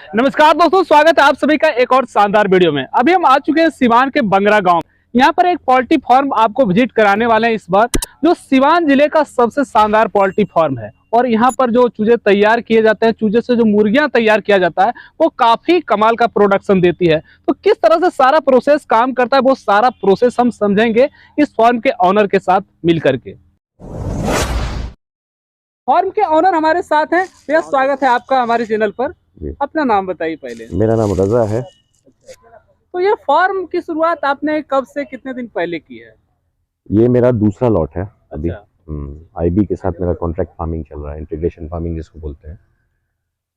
नमस्कार दोस्तों, स्वागत है आप सभी का एक और शानदार वीडियो में। अभी हम आ चुके हैं सिवान के बंगरा गांव। यहाँ पर एक पोल्ट्री फार्म आपको विजिट कराने वाले हैं इस बार, जो सिवान जिले का सबसे शानदार पोल्ट्री फार्म है। और यहाँ पर जो चूजे तैयार किए जाते हैं, चूजे से जो मुर्गियां तैयार किया जाता है, वो काफी कमाल का प्रोडक्शन देती है। तो किस तरह से सारा प्रोसेस काम करता है, वो सारा प्रोसेस हम समझेंगे इस फार्म के ऑनर के साथ मिल करके। फार्म के ऑनर हमारे साथ हैं। भैया, स्वागत है आपका हमारे चैनल पर। अपना नाम बताइए पहले। मेरा नाम रजा है। तो ये फार्म की शुरुआत आपने कब से कितने दिन पहले की है? ये मेरा दूसरा लॉट है अभी। अच्छा। आईबी के साथ मेरा कॉन्ट्रैक्ट फार्मिंग चल रहा है, इंटीग्रेशन फार्मिंग जिसको बोलते हैं।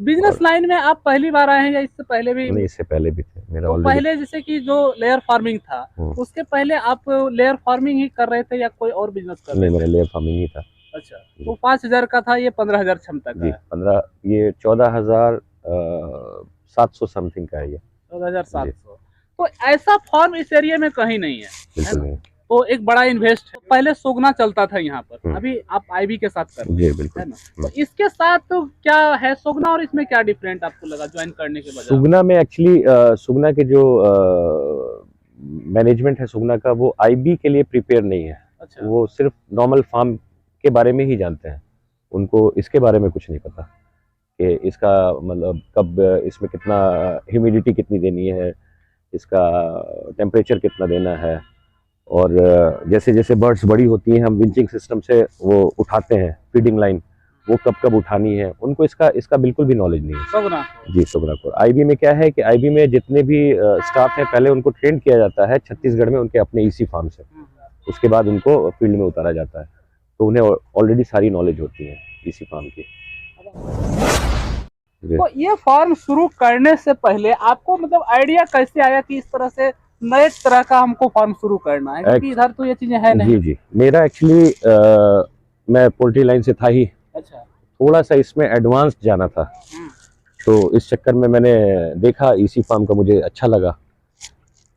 बिजनेस लाइन में आप पहली बार आए हैं या इससे पहले भी? नहीं, इससे पहले भी थे मेरा तो ऑलरेडी। पहले जैसे कि जो लेयर फार्मिंग था, उसके पहले आप लेयर फार्मिंग ही कर रहे थे या कोई और बिजनेस कर रहे थे? नहीं, मेरा लेयर फार्मिंग ही था। अच्छा, तो 5,000 का था, ये 15,000 क्षमता का है। 15, ये 14,700 समथिंग का है ये। 14,700। तो ऐसा फार्म इस एरिया में कहीं नहीं है, बिल्कुल नहीं। तो एक बड़ा इन्वेस्ट। पहले सोगना चलता था यहाँ पर, अभी आप आईबी के साथ कर रहे हैं, बिल्कुल है ना? तो इसके साथ तो क्या है सोगना, और इसमें क्या डिफरेंट आपको लगा ज्वाइन करने के बाद? सुगना में एक्चुअली सुगना के जो मैनेजमेंट है सुगना का, वो आईबी के लिए प्रिपेयर नहीं है। अच्छा। वो सिर्फ नॉर्मल फार्म के बारे में ही जानते हैं, उनको इसके बारे में कुछ नहीं पता कि इसका मतलब कब, इसमें कितना ह्यूमिडिटी कितनी देनी है, इसका टेम्परेचर कितना देना है, और जैसे जैसे बर्ड्स बड़ी होती हैं हम विंचिंग सिस्टम से वो उठाते हैं, फीडिंग लाइन वो कब कब उठानी है, उनको इसका बिल्कुल भी नॉलेज नहीं है। सोगना जी, सोगना को। आईबी में क्या है कि आईबी में जितने भी स्टाफ है, पहले उनको ट्रेन किया जाता है छत्तीसगढ़ में उनके अपने ईसी फार्म से, उसके बाद उनको फील्ड में उतारा जाता है, तो उन्हें ऑलरेडी सारी नॉलेज होती है इसी फार्म की। तो ये फार्म शुरू करने से पहले आपको मतलब आइडिया कैसे आया कि इस तरह से नए तरह का हमको फार्म शुरू करना है, क्योंकि इधर तो ये चीजें है नहीं? जी, मेरा एक्चुअली मैं पोल्ट्री लाइन से था ही। अच्छा। थोड़ा सा इसमें एडवांस जाना था, तो इस चक्कर में मैंने देखा ईसी फार्म का, मुझे अच्छा लगा,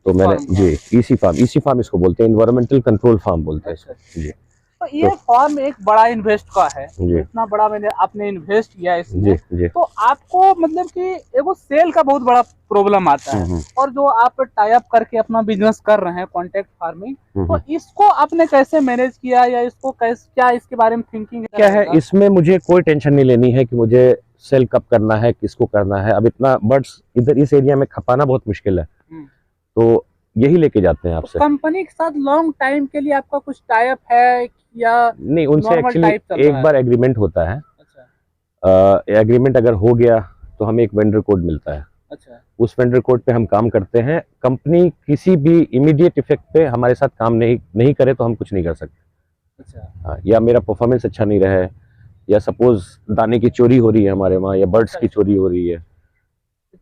तो मैंने जी ईसी फार्म इसको बोलते हैं, एनवायरमेंटल कंट्रोल फार्म बोलते हैं इसको। जी। तो ये फार्म एक बड़ा इन्वेस्ट का है, इतना बड़ा मैंने आपने इन्वेस्ट किया इसमें। जी। तो आपको मतलब कि एगो सेल का बहुत बड़ा प्रॉब्लम आता है, और जो आप टाई अप करके अपना बिजनेस कर रहे हैं कॉन्ट्रैक्ट फार्मिंग, तो इसको आपने कैसे मैनेज किया, या इसको कैसे, क्या इसके बारे में थिंकिंग क्या है? इसमें मुझे कोई टेंशन नहीं लेनी है कि मुझे सेल कब करना है, किसको करना है। अब इतना बर्ड्स इधर इस एरिया में खपाना बहुत मुश्किल है, तो यही लेके जाते हैं आपसे। कंपनी के साथ लॉन्ग टाइम के लिए आपका कुछ टाई अप है या नहीं? उनसे एक्चुअली एक बार एग्रीमेंट होता है। अच्छा। एग्रीमेंट अगर हो गया तो हमें एक वेंडर कोड मिलता है। अच्छा। उस वेंडर कोड पे हम काम करते हैं। कंपनी किसी भी इमीडिएट इफेक्ट पे हमारे साथ काम नहीं करे तो हम कुछ नहीं कर सकते। अच्छा। हाँ, या मेरा परफॉर्मेंस अच्छा नहीं रहा है, या सपोज दाने की चोरी हो रही है हमारे वहाँ, या बर्ड्स की चोरी हो रही है,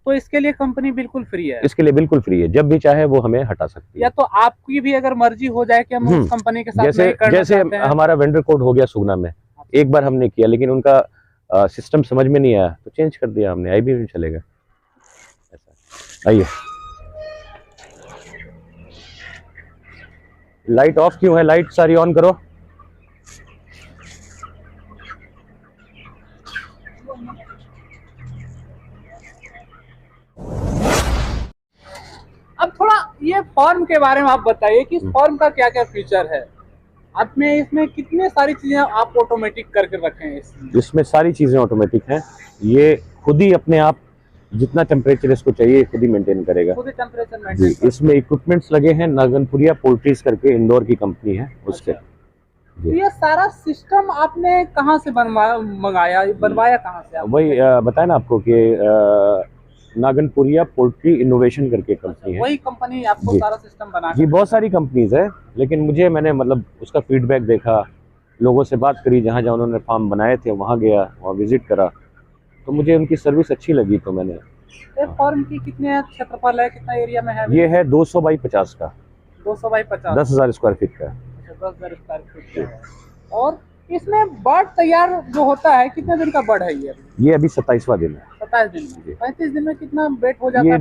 तो इसके लिए कंपनी बिल्कुल फ्री है? इसके लिए बिल्कुल फ्री है, जब भी चाहे वो हमें हटा सकती है। या तो आपकी भी अगर मर्जी हो जाए कि हम उस कंपनी के साथ नहीं करना जैसे चाहते हैं। हमारा वेंडर कोड हो गया सुगना में, एक बार हमने किया, लेकिन उनका सिस्टम समझ में नहीं आया तो चेंज कर दिया हमने, आईबी में चलेगा। ऐसा आइए। लाइट ऑफ क्यों है? लाइट सारी ऑन करो। अब थोड़ा ये फार्म के बारे में आप बताइए कि इस फार्म का क्या क्या फीचर है। आपने इसमें कितने सारी चीजें आप ऑटोमेटिक करके रखे हैं? इसमें सारी चीजें ऑटोमेटिक हैं। ये खुद ही अपने आप जितना टेम्परेचर इसको चाहिए खुद ही मेंटेन करेगा। खुद ही टेम्परेचर मेंटेन। जी, इसमें इक्विपमेंट्स लगे हैं, नागनपुरिया पोल्ट्रीज करके इंदौर की कंपनी है उसके। तो ये सारा सिस्टम आपने कहाँ से बनवाया कहाँ से? वही बताया ना आपको कि नागनपुरिया पोल्ट्री इनोवेशन करके कंपनी है। वही कंपनी आपको सारा सिस्टम बना? जी, बहुत सारी कंपनीज है, लेकिन मैंने मतलब उसका फीडबैक देखा, लोगों से बात करी, जहाँ जहाँ उन्होंने फार्म बनाए थे वहाँ गया, वहाँ विजिट करा, तो मुझे उनकी सर्विस अच्छी लगी, तो मैंने। फार्म की कितने क्षेत्रफल है, कितना एरिया में है? ये है 200 बाई 50 का। 200 बाई 50, 10,000 स्क्वायर फीट का। 10,000 स्क्वायर फीट का है। और इसमें बर्ड तैयार जो होता है, कितने दिन का बर्ड है ये? अभी 27वां दिन है। 27 दिन में? 35 दिन में कितना वेट हो जाता है? ये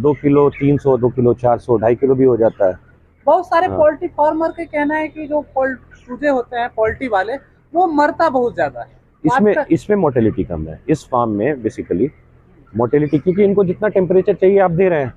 2 किलो 300, 2 किलो 400, 2.5 किलो भी हो जाता है। बहुत सारे पोल्ट्री फार्मर के कहना है कि जो चूजे होते हैं पोल्ट्री वाले, वो मरता बहुत ज्यादा है। इसमें मोर्टेलिटी कम है इस फार्म में बेसिकली। मोर्टेलिटी, क्योंकि इनको जितना टेम्परेचर चाहिए आप दे रहे हैं।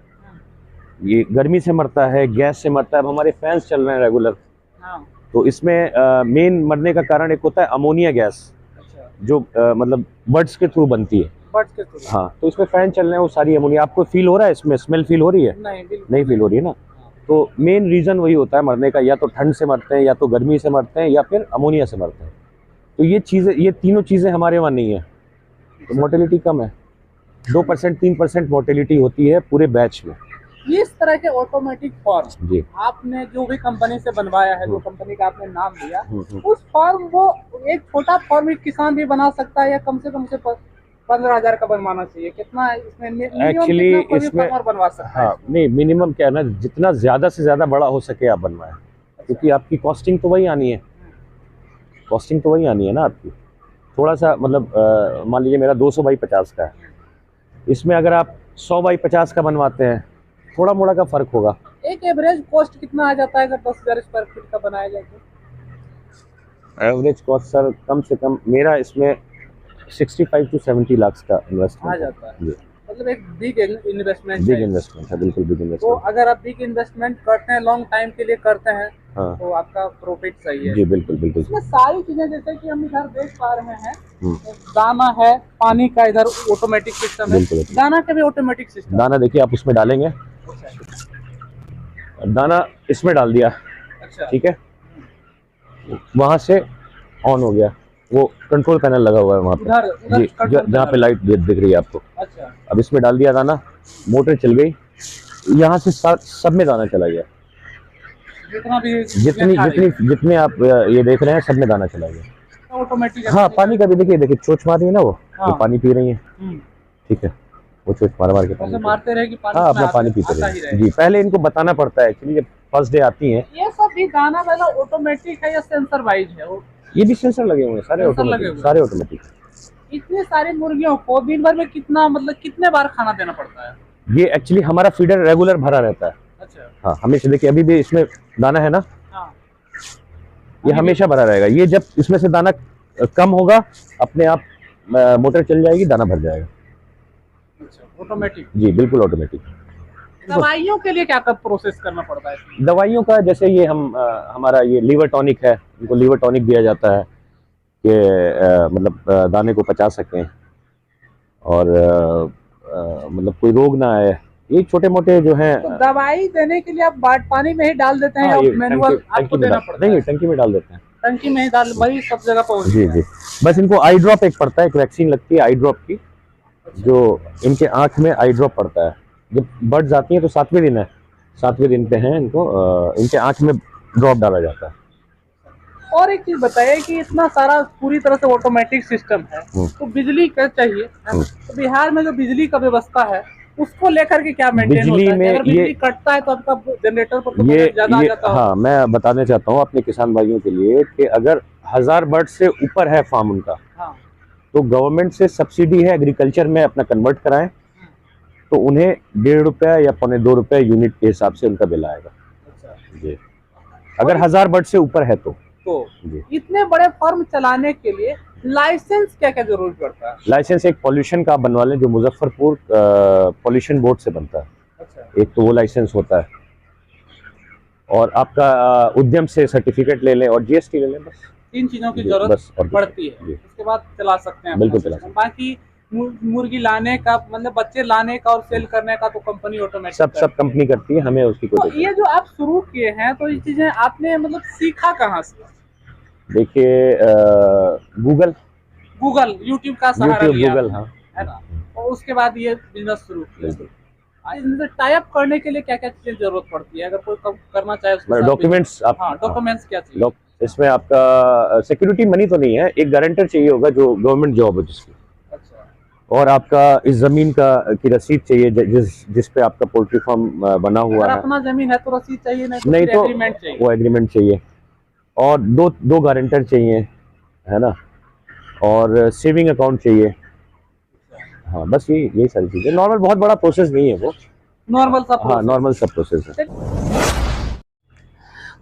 ये गर्मी से मरता है, गैस से मरता है। अब हमारे फैंस चल रहे हैं रेगुलर, हाँ। तो इसमें मेन मरने का कारण एक होता है अमोनिया गैस, अच्छा। जो मतलब बर्ड्स के थ्रू बनती है। बर्ड्स के थ्रू? हाँ, तो इसमें फैन चल रहे हैं, वो सारी अमोनिया आपको फील हो रहा है, इसमें स्मेल फील हो रही है? नहीं, नहीं फील हो रही है ना। तो मेन रीजन वही होता है मरने का, या तो ठंड से मरते हैं, या तो गर्मी से मरते हैं, या फिर अमोनिया से मरते हैं। तो ये चीज़ें, ये तीनों चीज़ें हमारे वहाँ नहीं है, तो मोर्टेलिटी कम है। 2% 3% मोर्टेलिटी होती है पूरे बैच में। इस तरह के ऑटोमेटिक फॉर्म जी। आपने जो भी कंपनी से बनवाया है, जो कंपनी का आपने नाम लिया, हम्म। उस फॉर्म वो एक छोटा फॉर्म एक किसान भी बना सकता है, या कम से कम से 15,000 का बनवाना चाहिए? कितना इसमें एक्चुअली इसमें फार्मर बनवा सकता है? हाँ, नहीं, मिनिमम क्या है ना, जितना ज़्यादा से ज़्यादा बड़ा हो सके आप बनवाएं, क्योंकि आपकी कॉस्टिंग तो वही आनी है। कॉस्टिंग तो वही आनी है ना आपकी। थोड़ा सा मतलब मान लीजिए मेरा 200 बाई 50 का है, इसमें अगर आप 100 बाई 50 का बनवाते हैं, थोड़ा मोड़ा का फर्क होगा। एक एवरेज कॉस्ट कितना आ जाता है अगर 10,000 स्क्वायर फीट का बनाया जाए तो? एवरेज कॉस्ट सर कम से कम मेरा इसमें 65 to 70 लाख का इन्वेस्टमेंट आ जाता है। जी। मतलब एक बिग इन्वेस्टमेंट बिग इन्वेस्टमेंट है, बिल्कुल बिग तो इन्वेस्टमेंट। अगर आप बिग इन्वेस्टमेंट करते हैं, लॉन्ग टाइम के लिए करते हैं, हाँ तो आपका प्रॉफिट सही है। जी, बिल्कुल बिल्कुल। इसमें सारी चीजें जैसे कि हम इधर देख पा रहे हैं, हम्म। दाना है, पानी का इधर ऑटोमेटिक सिस्टम है, बिल्कुल। दाना का भी ऑटोमेटिक सिस्टम। दाना देखिए आप उसमें डालेंगे, दाना इसमें डाल दिया, अच्छा। ठीक है, वहां से ऑन हो गया, वो कंट्रोल पैनल लगा हुआ है वहाँ उधर पे जी, जहाँ पे लाइट दिख रही है आपको। अच्छा। अब इसमें डाल दिया दाना, मोटर चल गई, यहाँ से सब में दाना चला गया। जितना भी जितने आप ये देख रहे हैं, सब में दाना चला गया ऑटोमेटिक। हाँ, पानी का भी देखिए चोंच मार रही है ना वो, हाँ। पानी पी रही है, ठीक है, वो चोंच मार के पानी मारते रहेगी, हाँ, अपना पानी पीते रहे जी। पहले इनको बताना पड़ता है एक्चुअली, जब फर्स्ट डे आती हैं। ये सब भी दाना वाला ऑटोमेटिक है या सेंसर वाइज है? वो ये भी सेंसर लगे हुए हैं, सारे ऑटोमेटिक। इतनी सारी मुर्गियों को दिन भर में कितना, मतलब कितने बार खाना देना पड़ता है? ये एक्चुअली हमारा फीडर रेगुलर भरा रहता है। अच्छा। हाँ, हमेशा देखिए, अभी भी इसमें दाना है ना, हाँ। ये हमेशा भरा रहेगा। ये जब इसमें से दाना कम होगा, अपने आप मोटर चल जाएगी, दाना भर जाएगा। अच्छा, ऑटोमेटिक? जी, बिल्कुल ऑटोमेटिक। दवाइयों के लिए क्या प्रोसेस करना पड़ता है? दवाइयों का जैसे ये हमारा ये लीवर टॉनिक है, इनको लीवर टॉनिक दिया जाता है कि मतलब दाने को पचा सकें, और मतलब कोई रोग ना आए। ये छोटे मोटे जो हैं। तो दवाई देने के लिए आप पानी में ही डाल देते हैं, या मैनुअल आपको देना पड़ता है? नहीं, टंकी में डाल देते हैं। टंकी में ही डाल, वही सब जगह पहुंच जी जी। बस इनको आई ड्रॉप एक पड़ता है, एक वैक्सीन लगती है आई ड्रॉप की, जो इनके आँख में आई ड्रॉप पड़ता है। जब बर्ड्स आती हैं तो 7वें दिन है, 7वें दिन पे हैं, इनको इनके आँख में ड्रॉप डाला जाता है। और एक चीज बताइए कि इतना सारा पूरी तरह से ऑटोमेटिक सिस्टम है, तो बिजली का चाहिए, तो बिहार में जो बिजली का व्यवस्था है उसको लेकर के क्या मेंटेन होता है? अगर बिजली कटता है तो आपका जनरेटर पर तो ज्यादा आ जाता है। हाँ, मैं बताना चाहता हूँ अपने किसान भाइयों के लिए कि अगर 1000 बर्ड से ऊपर है फार्म उनका, हाँ, तो गवर्नमेंट से सब्सिडी है, एग्रीकल्चर में अपना कन्वर्ट कराएं, तो उन्हें 1.5 रुपया या 2.25 रुपये यूनिट के हिसाब से उनका बिल आएगा। अच्छा जी, अगर 1000 बर्ड से ऊपर है तो इतने बड़े फार्म चलाने के लिए लाइसेंस क्या क्या जरूरत पड़ता है? लाइसेंस एक पॉल्यूशन का बनवा लें, जो मुजफ्फरपुर पॉल्यूशन बोर्ड से बनता है। अच्छा। एक तो वो लाइसेंस होता है, और आपका उद्यम से सर्टिफिकेट ले लें, और जीएसटी ले लें। बस 3 चीजों की जरूरत पड़ती है, उसके बाद चला सकते हैं। बिल्कुल चला सकते हैं। बाकी मुर्गी लाने का, मतलब बच्चे लाने का और सेल करने का तो कंपनी ऑटोमेटिक सब कंपनी करती है, हमें उसकी कोई। तो ये जो आप शुरू किए हैं, तो ये चीजें आपने मतलब सीखा कहाँ से? देखिए गूगल यूट्यूब का सहारा लिया, गूगल, हाँ, है ना, और उसके बाद ये बिजनेस शुरू किया। टाई अप करने के लिए क्या क्या चीजें जरूरत पड़ती है, अगर कोई करना चाहे? डॉक्यूमेंट्स। हाँ, डॉक्यूमेंट्स क्या चाहिए? इसमें आपका सिक्योरिटी मनी तो नहीं है, एक गारंटर चाहिए होगा जो गवर्नमेंट जॉब है जिसकी। अच्छा। और आपका इस जमीन की रसीद चाहिए, जिस पे आपका पोल्ट्री फार्म बना हुआ है। अपना जमीन है तो रसीद चाहिए, नहीं तो एग्रीमेंट चाहिए। वो एग्रीमेंट चाहिए, और दो गारंटर चाहिए, है ना, और सेविंग अकाउंट चाहिए। हाँ, बस यही सारी चीजें। नॉर्मल, बहुत बड़ा प्रोसेस नहीं है वो, नॉर्मल सब। हाँ, नॉर्मल सब प्रोसेस है।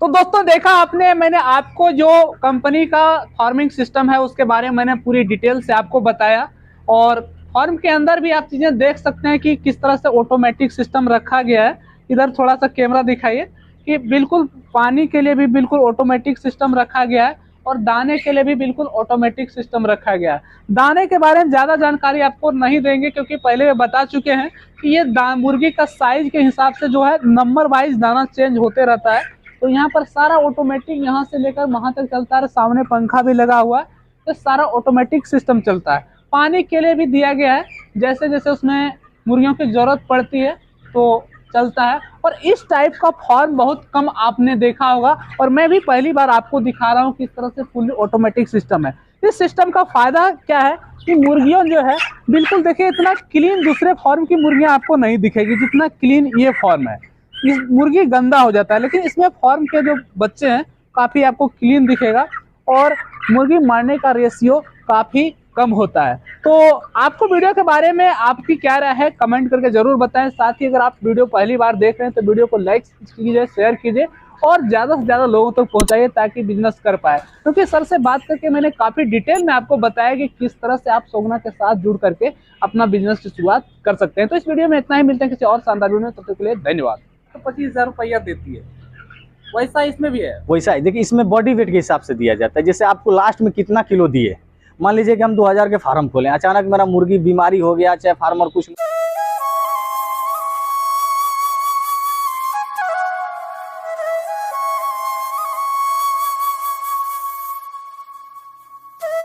तो दोस्तों देखा आपने, मैंने आपको जो कंपनी का फार्मिंग सिस्टम है उसके बारे में मैंने पूरी डिटेल से आपको बताया, और फॉर्म के अंदर भी आप चीजें देख सकते हैं कि किस तरह से ऑटोमेटिक सिस्टम रखा गया है। इधर थोड़ा सा कैमरा दिखाइए कि बिल्कुल पानी के लिए भी बिल्कुल ऑटोमेटिक सिस्टम रखा गया है और दाने के लिए भी बिल्कुल ऑटोमेटिक सिस्टम रखा गया है। दाने के बारे में ज्यादा जानकारी आपको नहीं देंगे क्योंकि पहले वे बता चुके हैं कि ये मुर्गी का साइज के हिसाब से जो है नंबर वाइज दाना चेंज होते रहता है। तो यहाँ पर सारा ऑटोमेटिक यहाँ से लेकर वहां तक चलता है। सामने पंखा भी लगा हुआ है, तो सारा ऑटोमेटिक सिस्टम चलता है। पानी के लिए भी दिया गया है, जैसे जैसे उसमें मुर्गियों की जरूरत पड़ती है तो चलता है। और इस टाइप का फॉर्म बहुत कम आपने देखा होगा और मैं भी पहली बार आपको दिखा रहा हूँ किस तरह से फुल्ली ऑटोमेटिक सिस्टम है। इस सिस्टम का फायदा क्या है कि मुर्गियों जो है बिल्कुल देखिए इतना क्लीन दूसरे फॉर्म की मुर्गियां आपको नहीं दिखेगी जितना क्लीन ये फॉर्म है। इस मुर्गी गंदा हो जाता है, लेकिन इसमें फॉर्म के जो बच्चे हैं काफी आपको क्लीन दिखेगा और मुर्गी मारने का रेशियो काफी कम होता है। तो आपको वीडियो के बारे में आपकी क्या राय है कमेंट करके जरूर बताएं। साथ ही अगर आप वीडियो पहली बार देख रहे हैं तो वीडियो को लाइक कीजिए, शेयर कीजिए और ज़्यादा से ज़्यादा लोगों तक पहुंचाइए ताकि बिजनेस कर पाए। क्योंकि सर से बात करके मैंने काफ़ी डिटेल में आपको बताया कि किस तरह से आप सोगना के साथ जुड़ करके अपना बिजनेस की शुरुआत कर सकते हैं। तो इस वीडियो में इतना ही, मिलते हैं किसी और शानदार वीडियो में, तब तक के लिए धन्यवाद। तो 25,000 रुपया देती है, वैसा इसमें भी है? वैसा है, देखिए इसमें बॉडी वेट के हिसाब से दिया जाता है। जैसे आपको लास्ट में कितना किलो दिए, मान लीजिए कि हम 2000 के फार्म खोलें, अचानक मेरा मुर्गी बीमारी हो गया, चाहे फार्मर कुछ